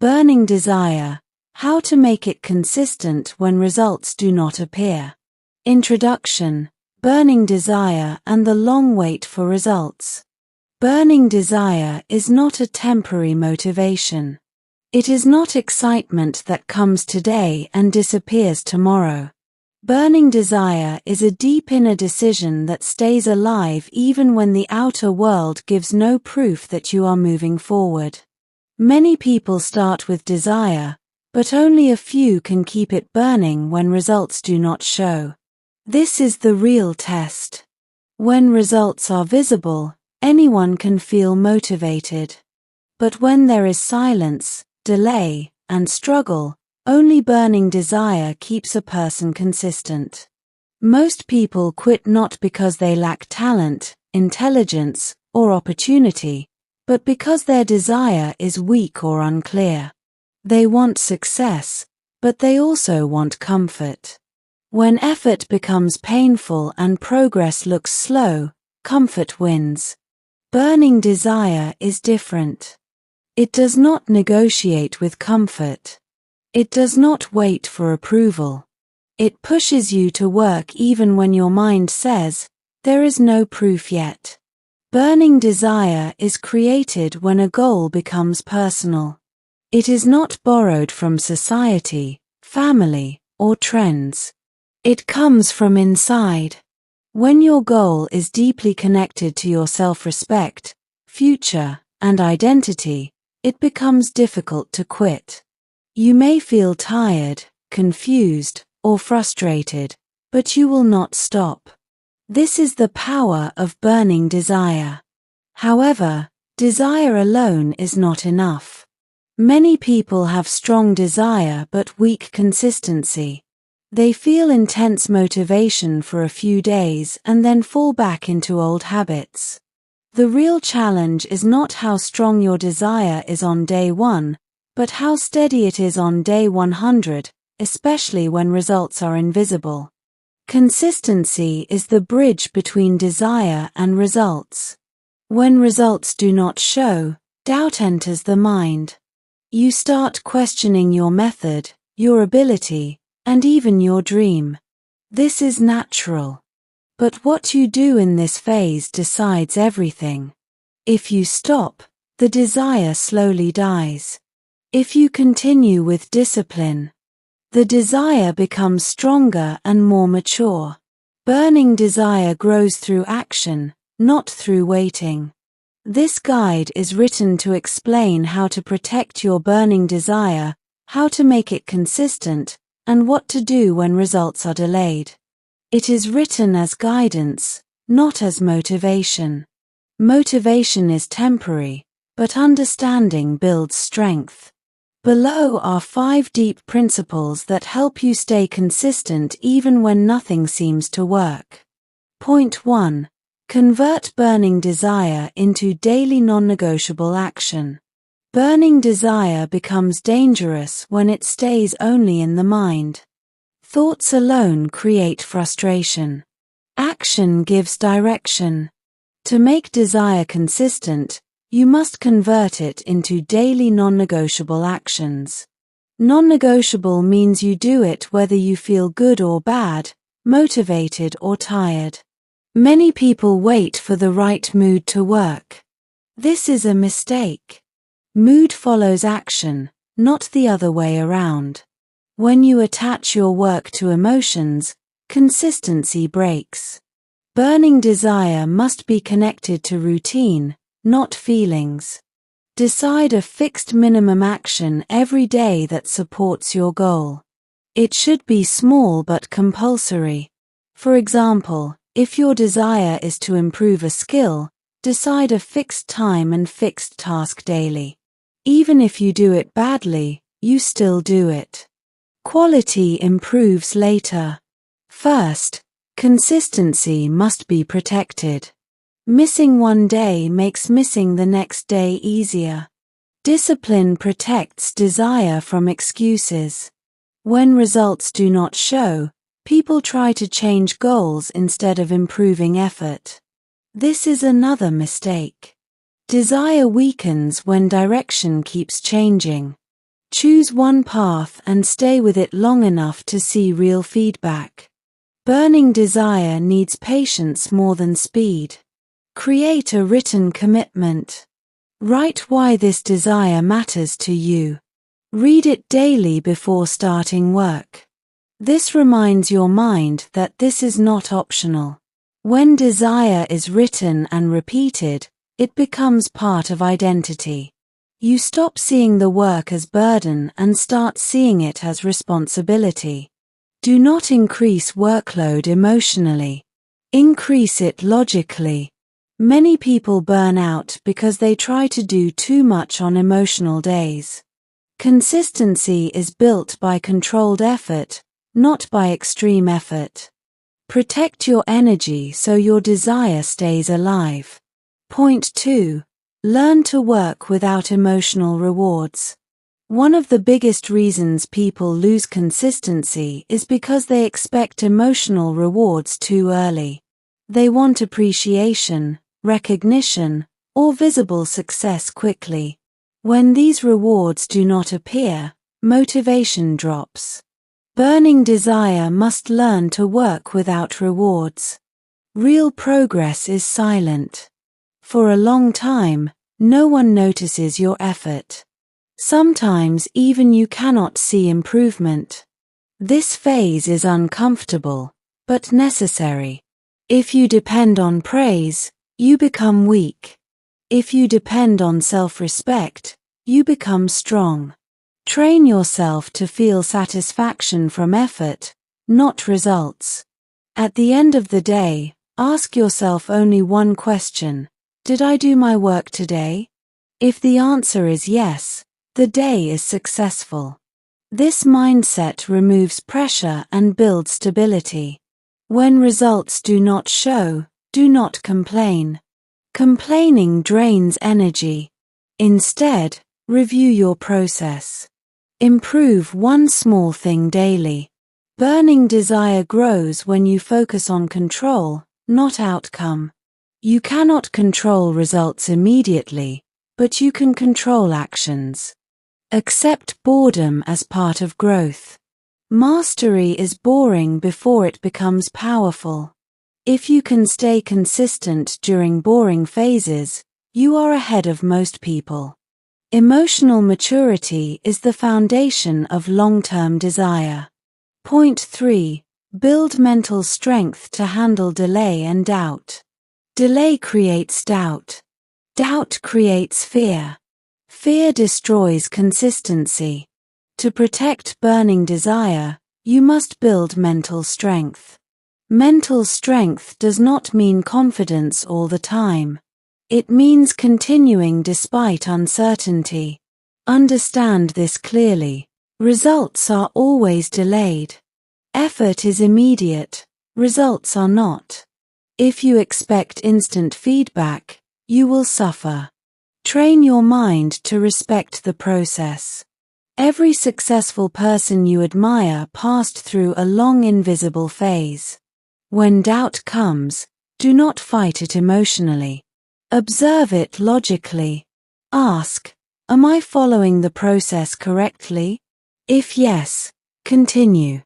Burning desire. How to make it consistent when results do not appear. Introduction. Burning desire and the long wait for results. Burning desire is not a temporary motivation. It is not excitement that comes today and disappears tomorrow. Burning desire is a deep inner decision that stays alive even when the outer world gives no proof that you are moving forward. Many people start with desire, but only a few can keep it burning when results do not show. This is the real test. When results are visible, anyone can feel motivated. But when there is silence, delay, and struggle, only burning desire keeps a person consistent. Most people quit not because they lack talent, intelligence, or opportunity, but because their desire is weak or unclear. They want success, but they also want comfort. When effort becomes painful and progress looks slow, comfort wins. Burning desire is different. It does not negotiate with comfort. It does not wait for approval. It pushes you to work even when your mind says, there is no proof yet. Burning desire is created when a goal becomes personal. It is not borrowed from society, family, or trends. It comes from inside. When your goal is deeply connected to your self-respect, future, and identity, it becomes difficult to quit. You may feel tired, confused, or frustrated, but you will not stop. This is the power of burning desire. However, desire alone is not enough. Many people have strong desire but weak consistency. They feel intense motivation for a few days and then fall back into old habits. The real challenge is not how strong your desire is on day 1, but how steady it is on day 100, especially when results are invisible. Consistency is the bridge between desire and results. When results do not show, doubt enters the mind. You start questioning your method, your ability, and even your dream. This is natural. But what you do in this phase decides everything. If you stop, the desire slowly dies. If you continue with discipline, the desire becomes stronger and more mature. Burning desire grows through action, not through waiting. This guide is written to explain how to protect your burning desire, how to make it consistent, and what to do when results are delayed. It is written as guidance, not as motivation. Motivation is temporary, but understanding builds strength. Below are 5 deep principles that help you stay consistent even when nothing seems to work. Point 1. Convert burning desire into daily non-negotiable action. Burning desire becomes dangerous when it stays only in the mind. Thoughts alone create frustration. Action gives direction. To make desire consistent, you must convert it into daily non-negotiable actions. Non-negotiable means you do it whether you feel good or bad, motivated or tired. Many people wait for the right mood to work. This is a mistake. Mood follows action, not the other way around. When you attach your work to emotions, consistency breaks. Burning desire must be connected to routine, not feelings. Decide a fixed minimum action every day that supports your goal. It should be small but compulsory. For example, if your desire is to improve a skill, decide a fixed time and fixed task daily. Even if you do it badly, you still do it. Quality improves later. First, consistency must be protected. Missing one day makes missing the next day easier. Discipline protects desire from excuses. When results do not show, people try to change goals instead of improving effort. This is another mistake. Desire weakens when direction keeps changing. Choose one path and stay with it long enough to see real feedback. Burning desire needs patience more than speed. Create a written commitment. Write why this desire matters to you. Read it daily before starting work. This reminds your mind that this is not optional. When desire is written and repeated, it becomes part of identity. You stop seeing the work as burden and start seeing it as responsibility. Do not increase workload emotionally. Increase it logically. Many people burn out because they try to do too much on emotional days. Consistency is built by controlled effort, not by extreme effort. Protect your energy so your desire stays alive. Point 2. Learn to work without emotional rewards. One of the biggest reasons people lose consistency is because they expect emotional rewards too early. They want appreciation, recognition, or visible success quickly. When these rewards do not appear, motivation drops. Burning desire must learn to work without rewards. Real progress is silent. For a long time, no one notices your effort. Sometimes even you cannot see improvement. This phase is uncomfortable, but necessary. If you depend on praise, you become weak. If you depend on self-respect, you become strong. Train yourself to feel satisfaction from effort, not results. At the end of the day, ask yourself only one question: did I do my work today? If the answer is yes, the day is successful. This mindset removes pressure and builds stability. When results do not show, do not complain. Complaining drains energy. Instead, review your process. Improve one small thing daily. Burning desire grows when you focus on control, not outcome. You cannot control results immediately, but you can control actions. Accept boredom as part of growth. Mastery is boring before it becomes powerful. If you can stay consistent during boring phases, you are ahead of most people. Emotional maturity is the foundation of long-term desire. Point 3. Build mental strength to handle delay and doubt. Delay creates doubt. Doubt creates fear. Fear destroys consistency. To protect burning desire, you must build mental strength. Mental strength does not mean confidence all the time. It means continuing despite uncertainty. Understand this clearly. Results are always delayed. Effort is immediate. Results are not. If you expect instant feedback, you will suffer. Train your mind to respect the process. Every successful person you admire passed through a long invisible phase. When doubt comes, do not fight it emotionally. Observe it logically. Ask, am I following the process correctly? If yes, continue.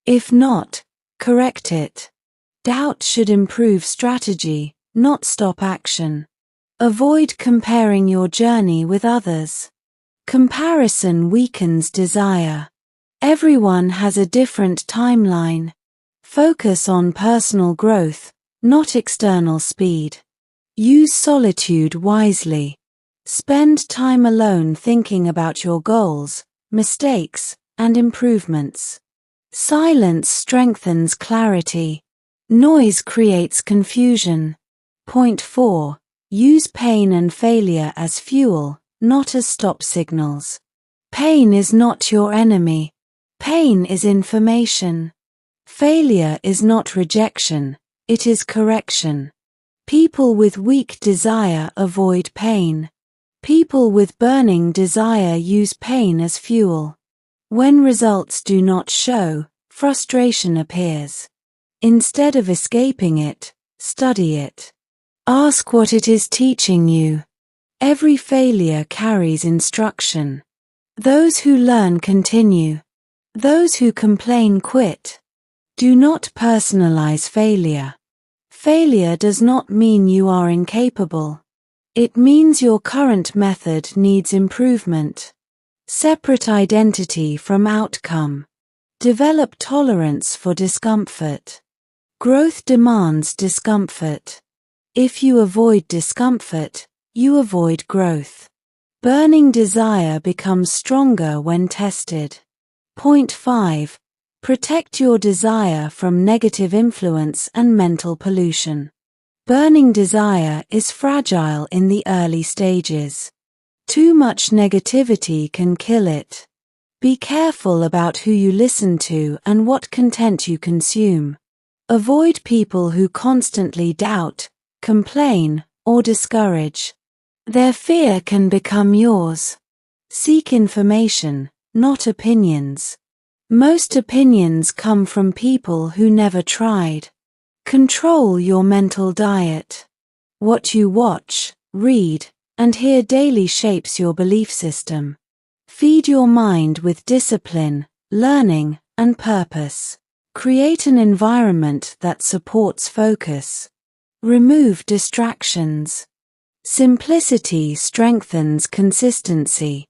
If not, correct it. Doubt should improve strategy, not stop action. Avoid comparing your journey with others. Comparison weakens desire. Everyone has a different timeline. Focus on personal growth, not external speed. Use solitude wisely. Spend time alone thinking about your goals, mistakes, and improvements. Silence strengthens clarity. Noise creates confusion. Point 4. Use pain and failure as fuel, not as stop signals. Pain is not your enemy. Pain is information. Failure is not rejection, it is correction. People with weak desire avoid pain. People with burning desire use pain as fuel. When results do not show, frustration appears. Instead of escaping it, study it. Ask what it is teaching you. Every failure carries instruction. Those who learn continue. Those who complain quit. Do not personalize failure. Failure does not mean you are incapable. It means your current method needs improvement. Separate identity from outcome. Develop tolerance for discomfort. Growth demands discomfort. If you avoid discomfort, you avoid growth. Burning desire becomes stronger when tested. Point 5. Protect your desire from negative influence and mental pollution. Burning desire is fragile in the early stages. Too much negativity can kill it. Be careful about who you listen to and what content you consume. Avoid people who constantly doubt, complain, or discourage. Their fear can become yours. Seek information, not opinions. Most opinions come from people who never tried. Control your mental diet. What you watch, read, and hear daily shapes your belief system. Feed your mind with discipline, learning, and purpose. Create an environment that supports focus. Remove distractions. Simplicity strengthens consistency.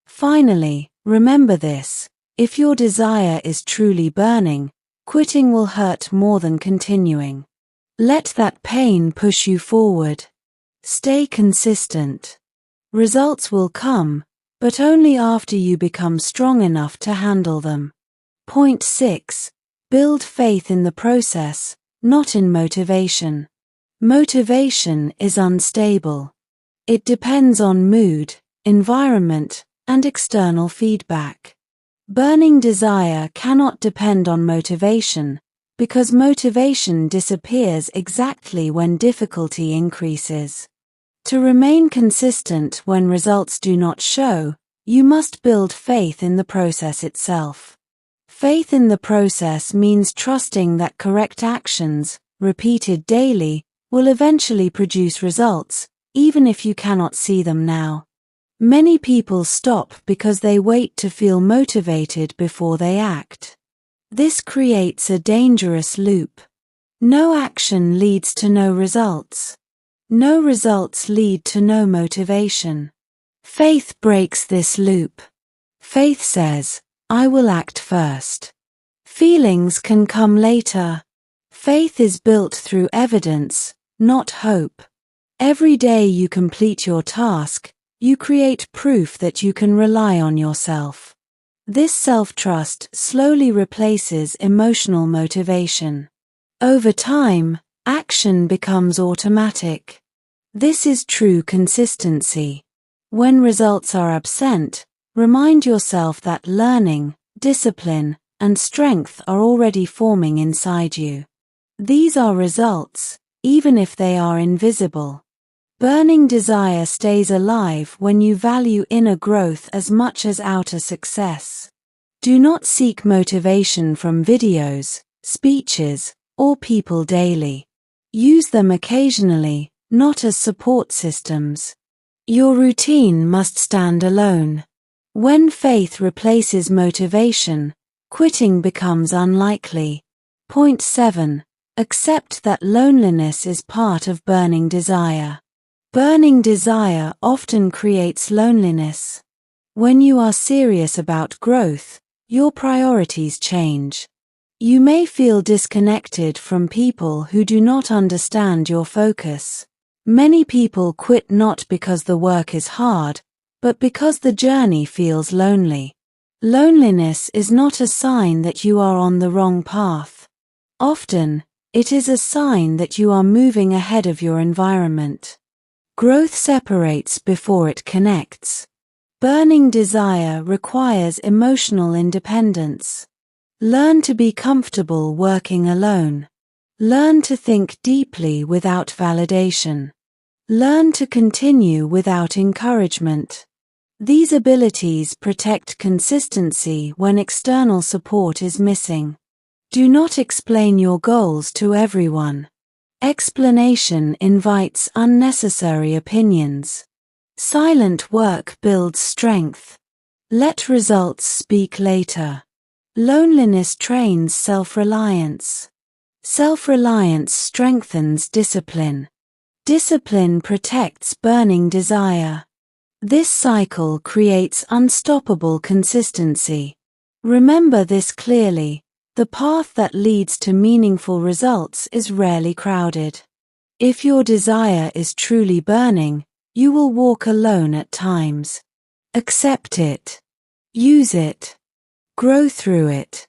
Finally, remember this. If your desire is truly burning, quitting will hurt more than continuing. Let that pain push you forward. Stay consistent. Results will come, but only after you become strong enough to handle them. Point 6. Build faith in the process, not in motivation. Motivation is unstable. It depends on mood, environment, and external feedback. Burning desire cannot depend on motivation, because motivation disappears exactly when difficulty increases. To remain consistent when results do not show, you must build faith in the process itself. Faith in the process means trusting that correct actions, repeated daily, will eventually produce results, even if you cannot see them now. Many people stop because they wait to feel motivated before they act. This creates a dangerous loop. No action leads to no results. No results lead to no motivation. Faith breaks this loop. Faith says, I will act first. Feelings can come later. Faith is built through evidence, not hope. Every day you complete your task, you create proof that you can rely on yourself. This self-trust slowly replaces emotional motivation. Over time, action becomes automatic. This is true consistency. When results are absent, remind yourself that learning, discipline, and strength are already forming inside you. These are results, even if they are invisible. Burning desire stays alive when you value inner growth as much as outer success. Do not seek motivation from videos, speeches, or people daily. Use them occasionally, not as support systems. Your routine must stand alone. When faith replaces motivation, quitting becomes unlikely. Point 7. Accept that loneliness is part of burning desire. Burning desire often creates loneliness. When you are serious about growth, your priorities change. You may feel disconnected from people who do not understand your focus. Many people quit not because the work is hard, but because the journey feels lonely. Loneliness is not a sign that you are on the wrong path. Often, it is a sign that you are moving ahead of your environment. Growth separates before it connects. Burning desire requires emotional independence. Learn to be comfortable working alone. Learn to think deeply without validation. Learn to continue without encouragement. These abilities protect consistency when external support is missing. Do not explain your goals to everyone. Explanation invites unnecessary opinions. Silent work builds strength. Let results speak later. Loneliness trains self-reliance. Self-reliance strengthens discipline. Discipline protects burning desire. This cycle creates unstoppable consistency. Remember this clearly: the path that leads to meaningful results is rarely crowded. If your desire is truly burning, you will walk alone at times. Accept it. Use it. Grow through it.